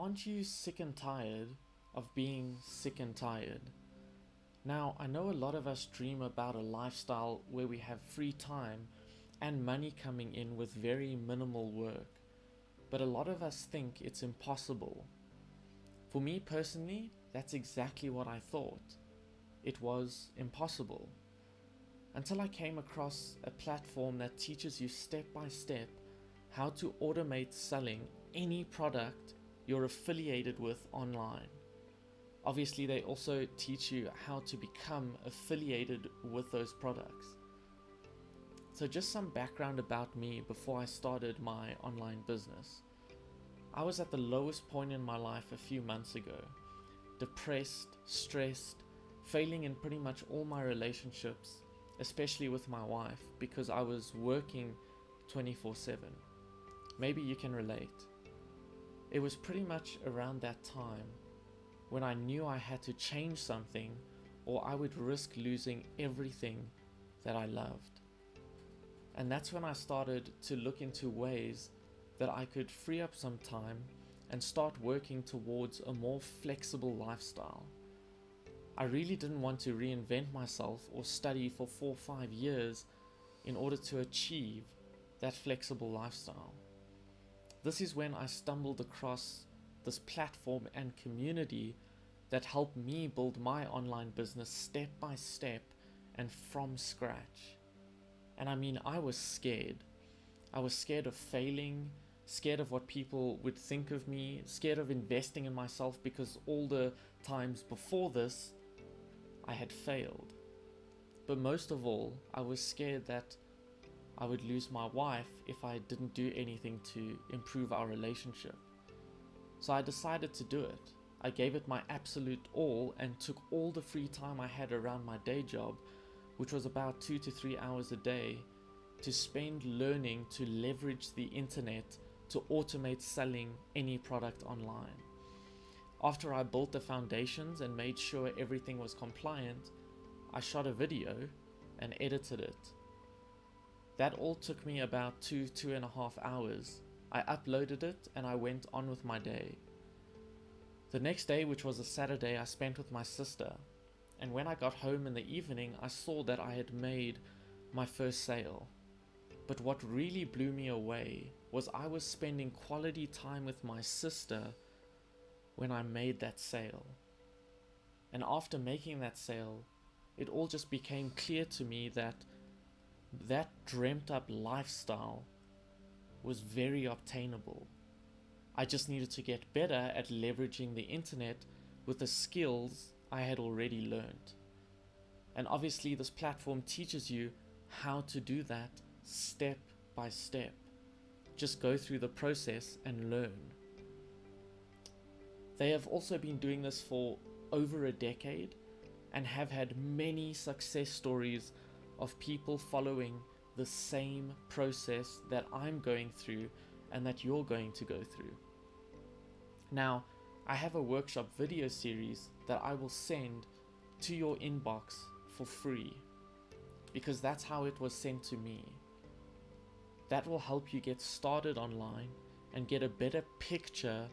aren't you sick and tired of being sick and tired? Now, I know a lot of us dream about a lifestyle where we have free time and money coming in with very minimal work, but a lot of us think it's impossible. For me personally, that's exactly what I thought. It was impossible. Until I came across a platform that teaches you step by step how to automate selling any product you're affiliated with online. Obviously, they also teach you how to become affiliated with those products. So just some background about me before I started my online business. I was at the lowest point in my life a few months ago. Depressed, stressed, failing in pretty much all my relationships, especially with my wife, because I was working 24/7. Maybe you can relate. It was pretty much around that time when I knew I had to change something or I would risk losing everything that I loved. And that's when I started to look into ways that I could free up some time and start working towards a more flexible lifestyle. I really didn't want to reinvent myself or study for 4 or 5 years in order to achieve that flexible lifestyle. This is when I stumbled across this platform and community that helped me build my online business step by step and from scratch. And I mean, I was scared. I was scared of failing, scared of what people would think of me, scared of investing in myself because all the times before this, I had failed. But most of all, I was scared that I would lose my wife if I didn't do anything to improve our relationship. So I decided to do it. I gave it my absolute all and took all the free time I had around my day job, which was about 2 to 3 hours a day, to spend learning to leverage the internet to automate selling any product online. After I built the foundations and made sure everything was compliant, I shot a video and edited it. That all took me about 2.5 hours. I uploaded it and I went on with my day. The next day, which was a Saturday, I spent with my sister, and when I got home in the evening, I saw that I had made my first sale. But what really blew me away was I was spending quality time with my sister when I made that sale. And after making that sale, it all just became clear to me that that dreamt up lifestyle was very obtainable. I just needed to get better at leveraging the internet with the skills I had already learned. And obviously this platform teaches you how to do that step by step. Just go through the process and learn. They have also been doing this for over a decade and have had many success stories of people following the same process that I'm going through and that you're going to go through. Now, I have a workshop video series that I will send to your inbox for free, because that's how it was sent to me. That will help you get started online and get a better picture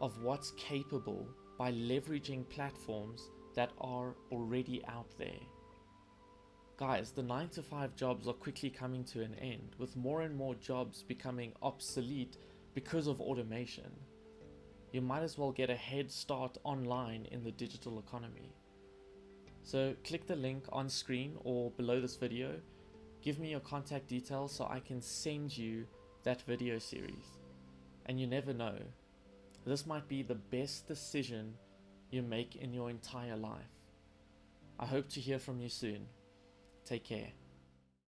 of what's capable by leveraging platforms that are already out there. Guys, the 9-to-5 jobs are quickly coming to an end, with more and more jobs becoming obsolete because of automation. You might as well get a head start online in the digital economy. So click the link on screen or below this video, give me your contact details so I can send you that video series. And you never know, this might be the best decision you make in your entire life. I hope to hear from you soon. Take care.